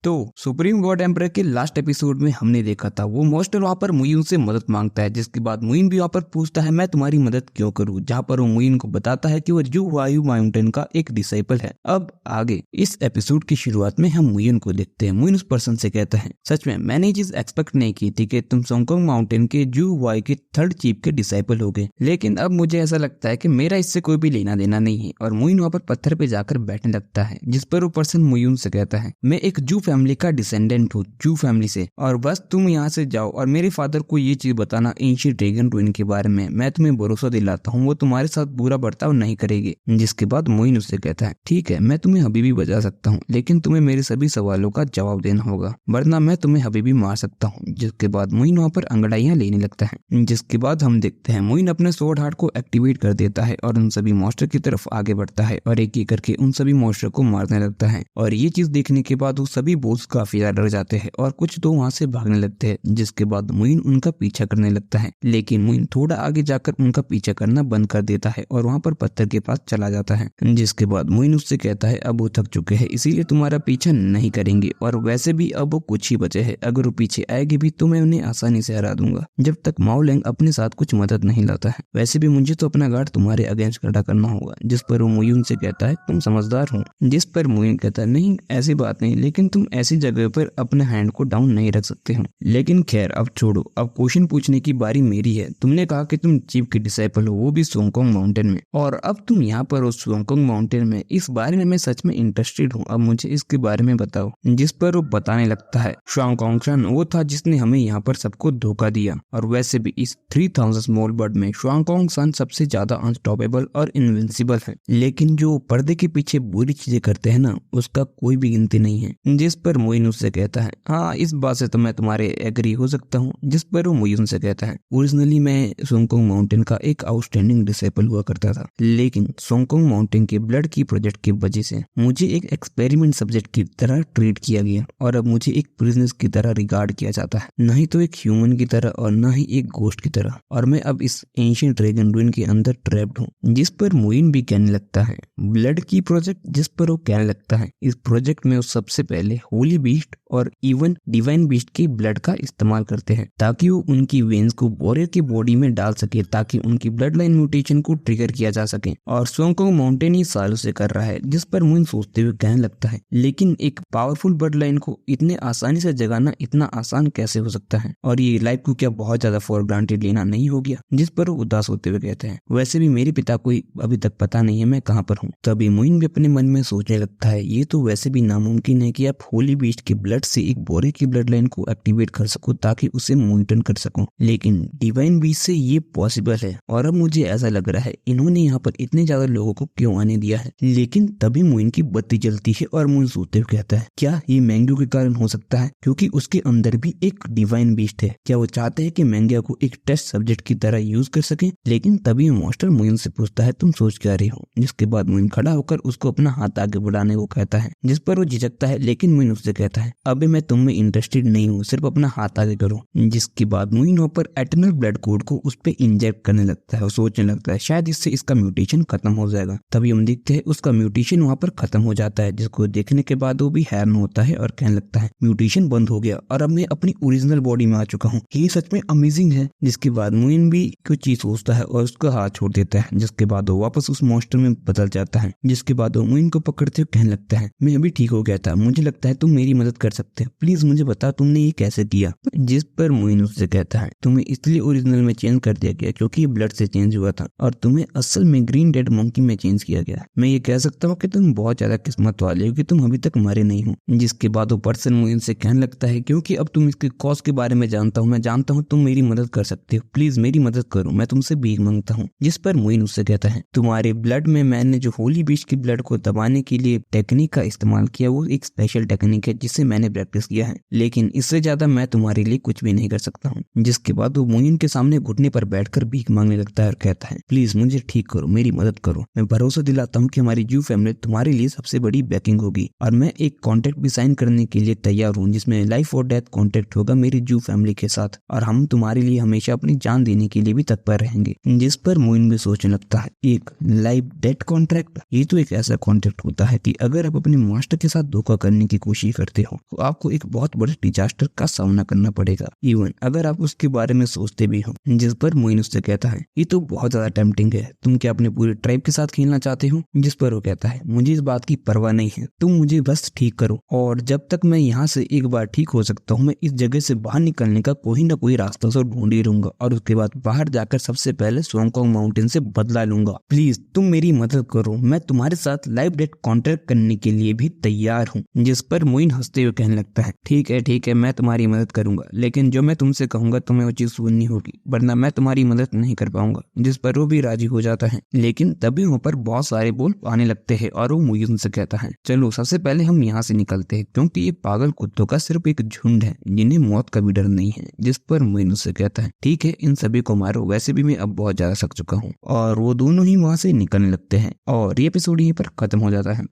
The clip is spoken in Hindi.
तो सुप्रीम गॉड एम्परर के लास्ट एपिसोड में हमने देखा था वो मॉन्स्टर वहाँ पर मुइन से मदद मांगता है, जिसके बाद मुइन भी वहाँ पर पूछता है मैं तुम्हारी मदद क्यों करूँ, जहाँ पर वो मुइन को बताता है कि वो जू वायु माउंटेन का एक डिसाइपल है। अब आगे इस एपिसोड की शुरुआत में हम मुइन को देखते हैं। मुइन उस पर्सन से कहता है सच में मैंने ये चीज एक्सपेक्ट नहीं की थी कि तुम सोंगकोंग माउंटेन के जू वायु के थर्ड चीफ के डिसाइपल हो गए, लेकिन अब मुझे ऐसा लगता है कि मेरा इससे कोई भी लेना देना नहीं है। और मुइन वहाँ पर पत्थर पे जाकर बैठने लगता है, जिस पर वो पर्सन मुइन से कहता है मैं एक जू फैमिली का डिसेंडेंट हूँ, जू फैमिली से, और बस तुम यहाँ से जाओ और मेरे फादर को ये चीज बताना एंशिएंट ड्रैगन रूइन के बारे में। मैं तुम्हें भरोसा दिलाता हूँ वो तुम्हारे साथ बुरा बर्ताव नहीं करेगी। जिसके बाद मुइन उससे कहता है ठीक है मैं तुम्हें अभी भी बचा सकता हूँ, लेकिन तुम्हें मेरे सभी सवालों का जवाब देना होगा वरना मैं तुम्हें अभी भी मार सकता हूँ। जिसके बाद मुइन वहाँ पर अंगड़ाइयाँ लेने लगता है। जिसके बाद हम देखते हैं मुइन अपने स्वॉर्ड हार्ट को एक्टिवेट कर देता है और उन सभी मॉन्स्टर की तरफ आगे बढ़ता है और एक एक करके उन सभी मॉन्स्टर को मारने लगता है। और ये चीज देखने के बाद वो सभी बोस काफी ज्यादा डर जाते हैं और कुछ तो वहाँ से भागने लगते हैं। जिसके बाद मुइन उनका पीछा करने लगता है, लेकिन मुइन थोड़ा आगे जाकर उनका पीछा करना बंद कर देता है और वहाँ पर पत्थर के पास चला जाता है। जिसके बाद मुइन उससे कहता है अब वो थक चुके हैं इसीलिए तुम्हारा पीछा नहीं करेंगे, और वैसे भी अब वो कुछ ही बचे हैं, अगर वो पीछे आएगी भी तो मैं उन्हें आसानी से हरा दूंगा जब तक माओ लैंग अपने साथ कुछ मदद नहीं लाता है। वैसे भी मुझे तो अपना गार्ड तुम्हारे अगेंस्ट खड़ा करना होगा। जिस पर वो मुइन से कहता है तुम समझदार हो। जिस पर मुइन कहता है नहीं ऐसी बात नहीं, लेकिन तुम ऐसी जगह पर अपने हैंड को डाउन नहीं रख सकते हो। लेकिन खैर अब छोड़ो, अब क्वेश्चन पूछने की बारी मेरी है। तुमने कहा कि तुम चीफ के डिसाइपल हो, वो भी सोंगकोंग माउंटेन में, और अब तुम यहाँ पर हो सोंगकोंग माउंटेन में। इस बारे में मैं सच में इंटरेस्टेड हूँ, अब मुझे इसके बारे में बताओ। जिस पर वो बताने लगता है शुआंगकोंग सन वो था जिसने हमें यहाँ पर सबको धोखा दिया, और वैसे भी इस 3000 स्मॉल बर्ड में शुआंगकोंग सन सबसे ज्यादा अनस्टॉपेबल और इनविंसिबल है, लेकिन जो पर्दे के पीछे बुरी चीजें करते हैं ना उसका कोई भी गिनती नहीं है। जिस पर मुइन उससे कहता है हाँ इस बात से तो मैं तुम्हारे एग्री हो सकता हूँ। जिस पर वो मुइन से कहता है ओरिजिनली मैं सोंगकोंग माउंटेन का एक आउटस्टैंडिंग डिसेबल हुआ करता था, लेकिन सोंगकोंग माउंटेन के ब्लड की प्रोजेक्ट की वजह से मुझे एक एक्सपेरिमेंट सब्जेक्ट की तरह ट्रीट किया गया और अब मुझे एक प्रिजनर की तरह रिगार्ड किया जाता है, नहीं तो एक ह्यूमन की तरह और न ही एक गोस्ट की तरह, और मैं अब इस एंशिएंट ड्रैगन रूइन के अंदर ट्रैप्ड हूँ। जिस पर मुइन भी कहने लगता है ब्लड की प्रोजेक्ट। जिस पर वो कहने लगता है इस प्रोजेक्ट में वो सबसे पहले होली बीस्ट और इवन डिवाइन बीस्ट की ब्लड का इस्तेमाल करते हैं ताकि वो उनकी वेन्स को वॉरियर की बॉडी में डाल सके ताकि उनकी ब्लड लाइन म्यूटेशन को ट्रिगर किया जा सके, और सोंगकोंग माउंटेन ही सालों से कर रहा है। जिस पर मुइन सोचते हुए कहने लगता है लेकिन एक पावरफुल ब्लड लाइन को इतने आसानी से जगाना इतना आसान कैसे हो सकता है, और ये लाइफ को क्या बहुत ज्यादा फॉर ग्रांटेड लेना नहीं हो गया। जिस पर वो उदास होते हुए कहते हैं वैसे भी मेरे पिता को अभी तक पता नहीं है मैं कहाँ पर हूँ। तभी मुइन भी अपने मन में सोचने लगता है ये तो वैसे भी नामुमकिन है कि आप होली बीस्ट के ब्लड से एक बोरे की ब्लड लाइन को एक्टिवेट कर सको ताकि उसे मॉनिटर कर सको, लेकिन डिवाइन बीस्ट से ये पॉसिबल है। और अब मुझे ऐसा लग रहा है इन्होंने यहाँ पर इतने ज्यादा लोगों को क्यों आने दिया है। लेकिन तभी मुइन की बत्ती जलती है और मुइन सोते हुए कहता है क्या ये मैंग्यू के कारण हो सकता है, क्योंकि उसके अंदर भी एक डिवाइन बीस्ट है। क्या वो चाहते हैं कि मैंग्या को एक टेस्ट सब्जेक्ट की तरह यूज कर सके। लेकिन तभी मॉन्स्टर मुइन से पूछता है तुम सोच क्या रहे हो। जिसके बाद मुइन खड़ा होकर उसको अपना हाथ आगे बढ़ाने को कहता है, जिस पर वो झिझकता है, लेकिन मुइन उससे कहता है अभी मैं तुम में इंटरेस्टेड नहीं हूँ, सिर्फ अपना हाथ आगे करो। जिसके बाद मुइन पर एटर्नल ब्लड कोड को उस पे इंजेक्ट करने लगता है और सोचने लगता है शायद इससे इसका म्यूटेशन खत्म हो जाएगा। तभी हम देखते हैं उसका म्यूटेशन वहाँ पर खत्म हो जाता है, जिसको देखने के बाद वो भी हैरान होता है और कहने लगता है म्यूटेशन बंद हो गया और अब मैं अपनी ओरिजिनल बॉडी में आ चुका हूँ, ये सच में अमेजिंग है। जिसके बाद मुइन भी कुछ चीज सोचता है और उसका हाथ छोड़ देता है, जिसके बाद वो वापस उस मॉन्स्टर में बदल जाता है। जिसके बाद वो मुइन को पकड़ते हुए कहने लगता है मैं अभी ठीक हो गया था, मुझे लगता है तुम मेरी मदद कर सकते हो, प्लीज मुझे बता तुमने ये कैसे किया। जिस पर मुइन उससे कहता है तुम्हें इसलिए ओरिजिनल में चेंज कर दिया गया क्योंकि ये ब्लड से चेंज हुआ था और तुम्हें असल में ग्रीन डेड मंकी में चेंज किया गया। मैं ये कह सकता हूँ कि तुम बहुत ज्यादा किस्मत वाले हो कि तुम अभी तक मरे नहीं हो। जिसके बाद वो पर्सन मुइन से कहने लगता है क्योंकि अब तुम इसके कॉज के बारे में जानता हूँ, मैं जानता हूँ तुम मेरी मदद कर सकते हो, प्लीज मेरी मदद करो, मैं तुमसे भीख मांगता हूँ। जिस पर मुइन उससे कहता है तुम्हारे ब्लड में मैंने जो होली बीस्ट की ब्लड को दबाने के लिए टेक्निक का इस्तेमाल किया वो एक स्पेशल टेक्निक है जिसे मैंने प्रैक्टिस किया है, लेकिन इससे ज्यादा मैं तुम्हारे लिए कुछ भी नहीं कर सकता हूँ। जिसके बाद वो मुइन के सामने घुटने पर बैठकर भीख मांगने लगता है और कहता है प्लीज मुझे ठीक करो, मेरी मदद करो, मैं भरोसा दिलाता हूँ कि हमारी जू फैमिली तुम्हारे लिए सबसे बड़ी बैकिंग होगी और मैं एक कॉन्ट्रैक्ट भी साइन करने के लिए तैयार हूँ जिसमें लाइफ और डेथ कॉन्ट्रैक्ट होगा मेरी जू फैमिली के साथ, और हम तुम्हारे लिए हमेशा अपनी जान देने के लिए भी तत्पर रहेंगे। जिस पर मुइन भी सोचने लगता है एक लाइफ डेथ कॉन्ट्रैक्ट, ये तो एक ऐसा कॉन्ट्रैक्ट होता है कि अगर आप अपने मास्टर के साथ धोखा करने की कोशिश कोशिश करते हो तो आपको एक बहुत बड़े डिजास्टर का सामना करना पड़ेगा, इवन अगर आप उसके बारे में सोचते भी हो। जिस पर मोइन उससे कहता है ये तो बहुत ज्यादा टेम्पटिंग है, तुम क्या अपने पूरे ट्राइब के साथ खेलना चाहते हो? जिस पर वो कहता है मुझे इस बात की परवाह नहीं है, तुम मुझे बस ठीक करो और जब तक मैं यहाँ से एक बार ठीक हो सकता हूँ मैं इस जगह से बाहर निकलने का कोई ना कोई रास्ता तो ढूंढ ही लूंगा और उसके बाद बाहर जाकर सबसे पहले सोंगकोंग माउंटेन से बदला लूंगा। प्लीज तुम मेरी मदद करो, मैं तुम्हारे साथ लाइफ डेट कॉन्ट्रैक्ट करने के लिए भी तैयार हूँ। जिस पर मोइन हंसते हुए कहने लगता है ठीक है मैं तुम्हारी मदद करूंगा, लेकिन जो मैं तुमसे कहूंगा तुम्हें वो चीज सुननी होगी वरना मैं तुम्हारी मदद नहीं कर पाऊंगा। जिस पर वो भी राजी हो जाता है, लेकिन तभी वहाँ पर बहुत सारे बोल आने लगते हैं और वो मोइन से कहता है चलो सबसे पहले हम यहाँ से निकलते हैं क्योंकि ये पागल कुत्तों का सिर्फ एक झुंड है जिन्हें मौत का भी डर नहीं है। जिस पर मोइन से कहता है ठीक है इन सभी को मारो, वैसे भी मैं अब बहुत ज्यादा थक चुका हूँ। और वो दोनों ही वहाँ से निकलने लगते हैं और ये एपिसोड यहीं पर खत्म हो जाता है।